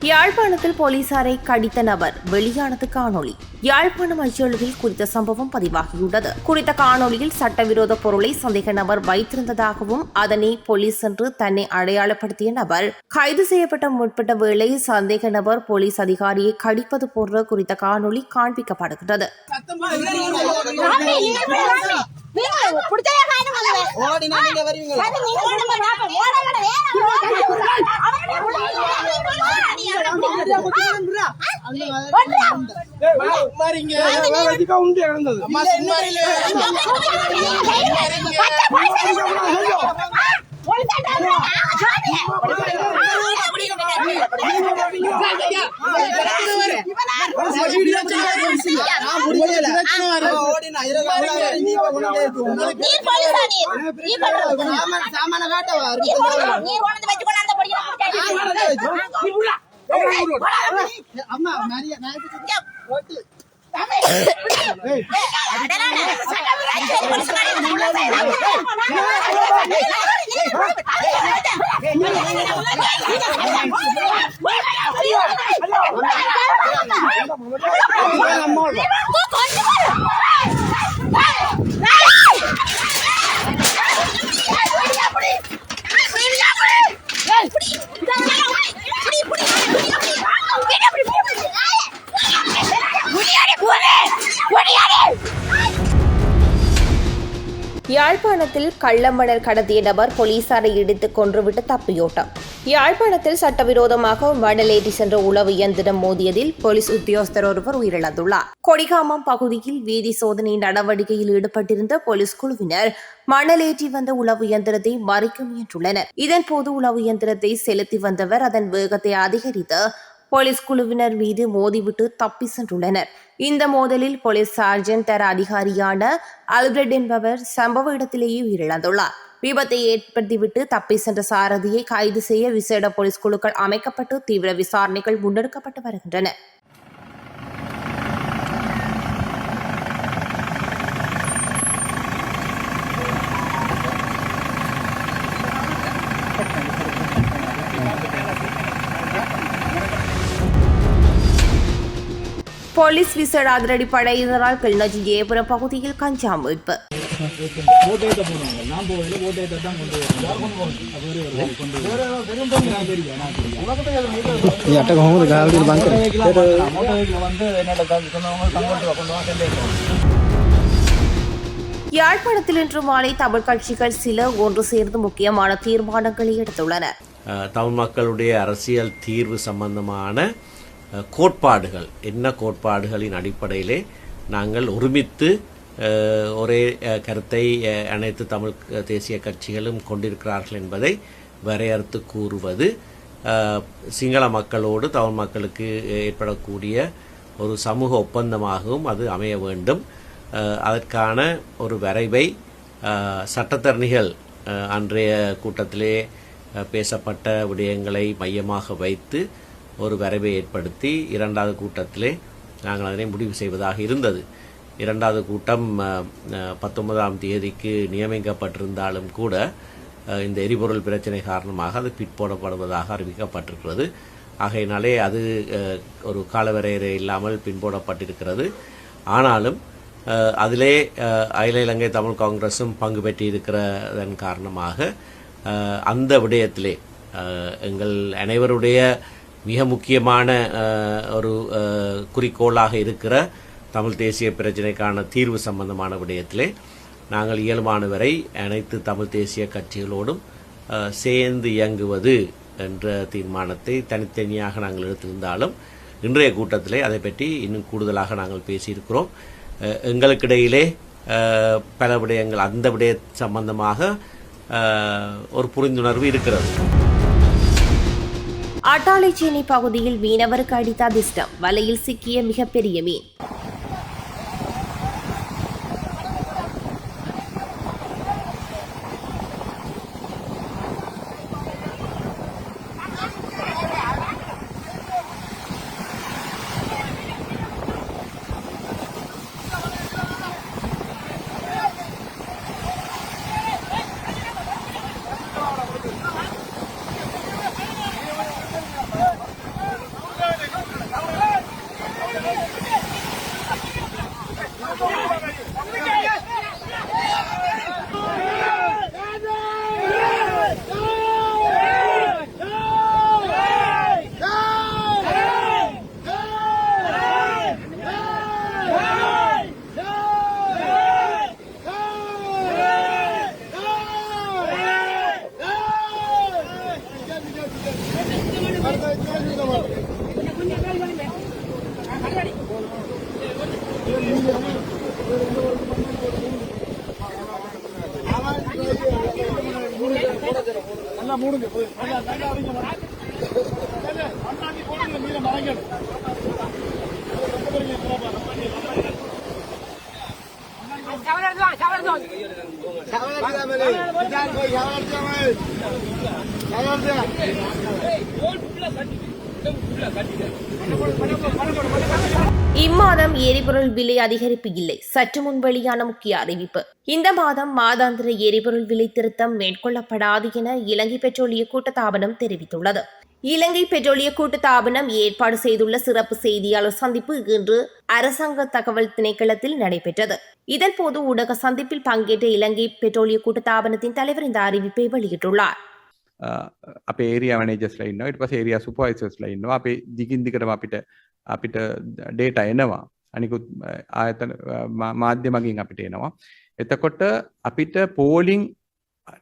யாழ்ப்பாணத்தில் போலீசாரை கடித்த நபர் வெளியானது காணொலி. யாழ்ப்பாணம் அஞ்சலகத்தில் குறித்த சம்பவம் பதிவாகியுள்ளது. குறித்த காணொலியில் சட்டவிரோத பொருளை சந்தேக நபர் வைத்திருந்ததாகவும் அதனை போலீஸ் என்று தன்னை அடையாளப்படுத்திய நபர் கைது செய்யப்பட்ட முற்பட்ட வேளை சந்தேக நபர் போலீஸ் அதிகாரியை கடிப்பது போன்ற குறித்த காணொலி காண்பிக்கப்படுகிறது. யாழ்ப்பாணத்தில் கள்ளமணல் கடத்திய நபர் போலீசாரை இடித்து கொன்றுவிட்டு தப்பியோட்டம். யாழ்ப்பாணத்தில் சட்டவிரோதமாக மணல் ஏற்றி சென்ற உளவு இயந்திரம் மோதியதில் போலீஸ் உத்தியோகஸ்தர் ஒருவர் உயிரிழந்துள்ளார். கொடிகாமம் பகுதியில் வீதி சோதனை நடவடிக்கையில் ஈடுபட்டிருந்த போலீஸ் குழுவினர் மணல் ஏற்றி வந்த உளவு இயந்திரத்தை மறிக்க முயன்றுள்ளனர். இதன்போது உளவு இயந்திரத்தை செலுத்தி வந்தவர் அதன் வேகத்தை அதிகரித்து போலீஸ் குழுவினர் மீது மோதிவிட்டு தப்பி சென்றுள்ளனர். இந்த மோதலில் போலீஸ் சார்ஜென்ட் தர அதிகாரியான அல்பிரட் என்பவர் சம்பவ இடத்திலேயே உயிரிழந்துள்ளார். விபத்தை ஏற்படுத்திவிட்டு தப்பி சென்ற சாரதியை கைது செய்ய விசேட போலீஸ் குழுக்கள் அமைக்கப்பட்டு தீவிர விசாரணைகள் முன்னெடுக்கப்பட்டு வருகின்றன. போலீஸ் விசேட அதிரடி படையினரால் கிளிநொச்சி ஜெயபுரம் பகுதியில் கஞ்சா மீட்பு. யாழ்ப்பாணத்தில் இன்று மாலை தமிழ் கட்சிகள் சில ஒன்று சேர்ந்து முக்கியமான தீர்மானங்களை எடுத்துள்ளனர். தமிழ் மக்களுடைய அரசியல் தீர்வு சம்பந்தமான கோட்பாடுகள் என்ன கோட்பாடுகளின் அடிப்படையிலே நாங்கள் ஒருமித்து ஒரே கருத்தை அனைத்து தமிழ் தேசிய கட்சிகளும் கொண்டிருக்கிறார்கள் என்பதை வரையறுத்து கூறுவது சிங்கள மக்களோடு தமிழ் மக்களுக்கு ஏற்படக்கூடிய ஒரு சமூக ஒப்பந்தமாகவும் அது அமைய வேண்டும். அதற்கான ஒரு வரைவை சட்டத்தரணிகள் அன்றைய கூட்டத்திலே பேசப்பட்ட விடயங்களை மையமாக வைத்து ஒரு வரைவை ஏற்படுத்தி இரண்டாவது கூட்டத்திலே நாங்கள் அதனை முடிவு செய்வதாக இருந்தது. இரண்டாவது கூட்டம் 19ஆம் தேதிக்கு நியமிக்கப்பட்டிருந்தாலும் கூட இந்த எரிபொருள் பிரச்சனை காரணமாக அது பிற்போடப்படுவதாக அறிவிக்கப்பட்டிருக்கிறது. ஆகையினாலே அது ஒரு காலவரையறை இல்லாமல் பின்போடப்பட்டிருக்கிறது. ஆனாலும் அதிலே அகில இலங்கை தமிழ் காங்கிரஸும் பங்கு பெற்றிருக்கிறதன் காரணமாக அந்த விடயத்திலே எங்கள் அனைவருடைய மிக முக்கியமான ஒரு குறிக்கோளாக இருக்கிற தமிழ் தேசிய பிரச்சினைக்கான தீர்வு சம்பந்தமான விடயத்திலே நாங்கள் இயல்பான வரை அனைத்து தமிழ் தேசிய கட்சிகளோடும் சேர்ந்து இயங்குவது என்ற தீர்மானத்தை தனித்தனியாக நாங்கள் எடுத்திருந்தாலும் இன்றைய கூட்டத்திலே அதை பற்றி இன்னும் கூடுதலாக நாங்கள் பேசியிருக்கிறோம். எங்களுக்கிடையிலே பல விடயங்கள் அந்த விடய சம்பந்தமாக ஒரு புரிந்துணர்வு இருக்கிறது. அட்டாளைச்சேனை பகுதியில் மீனவருக்கு அடித்த அதிர்ஷ்டம், வலையில் சிக்கிய மிகப்பெரிய மீன். இம்மாதம் எரிபொருள் விலை அதிகரிப்பு இல்லை. சற்று முன் வெளியான முக்கிய அறிவிப்பு. இந்த மாதம் மாதாந்திர எரிபொருள் விலை திருத்தம் மேற்கொள்ளப்படாது என இலங்கை பெட்ரோலிய கூட்டுத்தாபனம் தெரிவித்துள்ளது. இலங்கை பெட்ரோலிய கூட்டுத்தாபனம் ஏற்பாடு செய்துள்ள சிறப்பு செய்தியாளர் சந்திப்பு இன்று அரசாங்க தகவல் திணைக்களத்தில் நடைபெற்றது. இதன்போது ஊடக சந்திப்பில் பங்கேற்ற இலங்கை பெட்ரோலிய கூட்டுத்தாபனத்தின் தலைவர் இந்த அறிவிப்பை வெளியிட்டுள்ளார். අපේ ඒරියා මැනේජර්ස්ලා ඉන්නවා. ඊට පස්සේ ඒරියා සුපර්වයිසර්ස්ලා ඉන්නවා. අපේ දිගින් දිගටම අපිට ඩේටා එනවා. අනිකුත් ආයතන මාධ්‍ය මගින් අපිට එනවා. එතකොට අපිට පෝලිං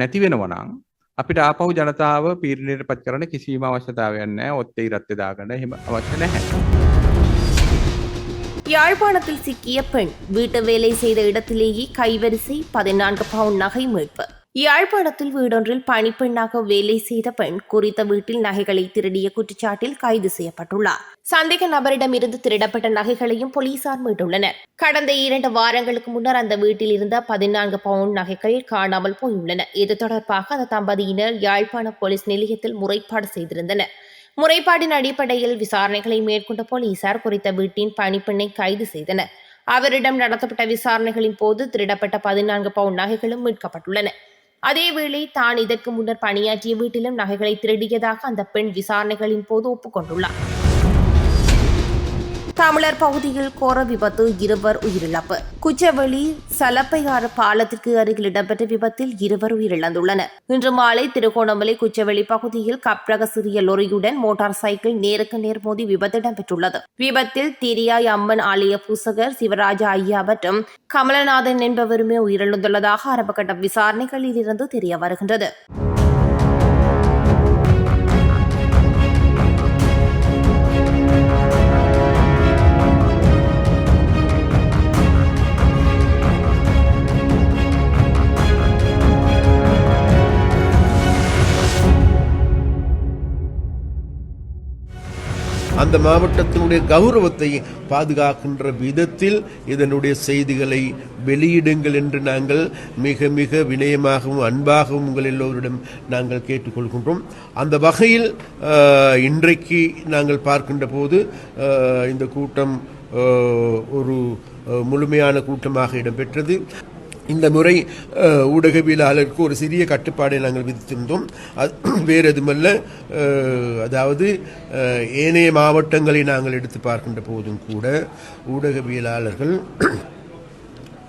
නැති වෙනවා නම් අපිට ආපහු ජනතාව පීඩනයට පත් කරන්න කිසිම අවශ්‍යතාවයක් නැහැ. ඔත්තේ ඉරත්තේ දාගන්න එහෙම අවශ්‍ය නැහැ. யாழ்ப்பாணத்தில் சிக்கிய பெண் வீட்டு வேலை செய்த இடத்திலேயே கைவரிசை 14 பவுண்ட் நகை மீட்பு. யாழ்ப்பாணத்தில் வீடொன்றில் பணிப்பெண்ணாக வேலை செய்த பெண் குறித்த வீட்டில் நகைகளை திருடிய குற்றச்சாட்டில் கைது செய்யப்பட்டுள்ளார். சந்தேக நபரிடமிருந்து திருடப்பட்ட நகைகளையும் போலீசார் மீட்டுள்ளனர். கடந்த 2 வாரங்களுக்கு முன்னர் அந்த வீட்டில் இருந்த 14 பவுண்ட் நகைகள் காணாமல் போயுள்ளன. இது தொடர்பாக அந்த தம்பதியினர் யாழ்ப்பாண போலீஸ் நிலையத்தில் முறைப்பாடு செய்திருந்தனர். முறைப்பாடின் அடிப்படையில் விசாரணைகளை மேற்கொண்ட போலீசார் குறித்த வீட்டின் பணிப்பெண்ணை கைது செய்தனர். அவரிடம் நடத்தப்பட்ட விசாரணைகளின் போது திருடப்பட்ட 14 பவுண்ட் நகைகளும் மீட்கப்பட்டுள்ளன. அதேவேளை தான் இதற்கு முன்னர் பணியாற்றிய வீட்டிலும் நகைகளை திருடியதாக அந்த பெண் விசாரணைகளின் போது ஒப்புக்கொண்டுள்ளார். தமிழர் பகுதியில் கோர விபத்து, 2 உயிரிழப்பு. குச்சவெளி சலப்பையாறு பாலத்திற்கு அருகில் இடம்பெற்ற விபத்தில் 2 உயிரிழந்துள்ளனர். இன்று மாலை திருகோணமலை குச்சவெளி பகுதியில் கப்ரக சிறிய லொரியுடன் மோட்டார் சைக்கிள் நேருக்கு நேர் மோதி விபத்து இடம்பெற்றுள்ளது. விபத்தில் திரியாய் அம்மன் ஆலய பூசகர் சிவராஜ ஐயா மற்றும் கமலநாதன் என்பவருமே உயிரிழந்துள்ளதாக ஆரம்பகட்ட விசாரணைகளில் இருந்து தெரிய வருகின்றது. அந்த மாவட்டத்தினுடைய கௌரவத்தை பாதுகாக்கின்ற விதத்தில் இதனுடைய செய்திகளை வெளியிடுங்கள் என்று நாங்கள் மிக மிக வினயமாகவும் அன்பாகவும் உங்கள் எல்லோரிடம் நாங்கள் கேட்டுக்கொள்கின்றோம். அந்த வகையில் இன்றைக்கு நாங்கள் பார்க்கின்ற போது இந்த கூட்டம் ஒரு முழுமையான கூட்டமாக இடம்பெற்றது. இந்த முறை ஊடகவியலாளருக்கு ஒரு சிறிய கட்டுப்பாடை நாங்கள் விதித்திருந்தோம். வேறு எதுமல்ல, அதாவது ஏனைய மாவட்டங்களை நாங்கள் எடுத்து பார்க்கின்ற போதும் கூட ஊடகவியலாளர்கள்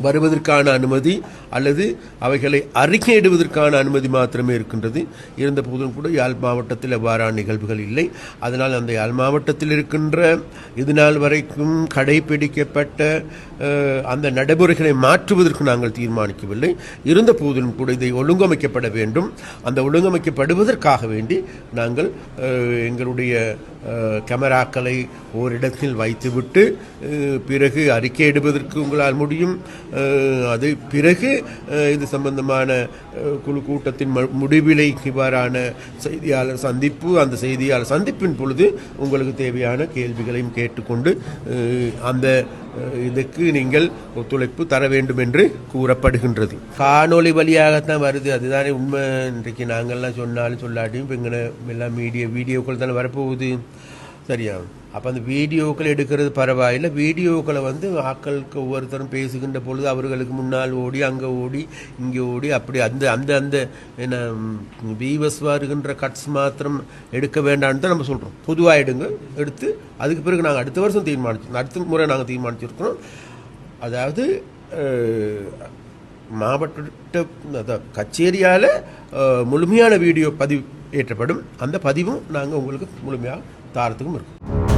வருவதற்கான அனுமதி அல்லது அவைகளை அறிக்கையிடுவதற்கான அனுமதி மாத்திரமே இருக்கின்றது. இருந்த போதும் கூட யாழ் மாவட்டத்தில் எவ்வாறான நிகழ்வுகள் இல்லை. அதனால் அந்த யாழ் மாவட்டத்தில் இருக்கின்ற இதுநாள் வரைக்கும் கடைபிடிக்கப்பட்ட அந்த நடைமுறைகளை மாற்றுவதற்கு நாங்கள் தீர்மானிக்கவில்லை. இருந்த போதிலும் கூட இதை ஒழுங்கமைக்கப்பட வேண்டும். அந்த ஒழுங்கமைக்கப்படுவதற்காக வேண்டி நாங்கள் எங்களுடைய கேமராக்களை ஓரிடத்தில் வைத்துவிட்டு பிறகு அறிக்கையிடுவதற்கு உங்களால் முடியும். அது பிறகு இது சம்பந்தமான குழு கூட்டத்தின் முடிவிலை இவ்வாறான செய்தியாளர் சந்திப்பு, அந்த செய்தியாளர் சந்திப்பின் பொழுது உங்களுக்கு தேவையான கேள்விகளையும் கேட்டுக்கொண்டு அந்த இதுக்கு நீங்கள் ஒத்துழைப்பு தர வேண்டும் என்று கூறப்படுகின்றது. காணொலி வழியாகத்தான் வருது, அதுதானே உண்மை. இன்றைக்கு நாங்கள்லாம் சொன்னாலும் சொல்லாட்டியும் இப்போ இங்கே எல்லாம் வீடியோக்கள் தானே வரப்போகுது. சரியா? அப்போ அந்த வீடியோக்கள் எடுக்கிறது பரவாயில்லை. வீடியோக்களை ஆக்களுக்கு ஒவ்வொருத்தரும் பேசுகின்ற பொழுது அவர்களுக்கு முன்னால் ஓடி அங்கே ஓடி இங்கே ஓடி அப்படி அந்த அந்த அந்த என்ன வீவஸ் வருகின்ற கட்ஸ் மாத்திரம் எடுக்க வேண்டாம்னு தான் நம்ம சொல்கிறோம். பொதுவாக எடுத்து அதுக்கு பிறகு நாங்கள் அடுத்த வருஷம் அடுத்த முறை நாங்கள் தீர்மானிச்சிருக்கிறோம். அதாவது மாவட்ட கச்சேரியால் முழுமையான வீடியோ பதிவு ஏற்றப்படும். அந்த பதிவும் நாங்கள் உங்களுக்கு முழுமையாக தாரத்துக்கும் இருக்கும்.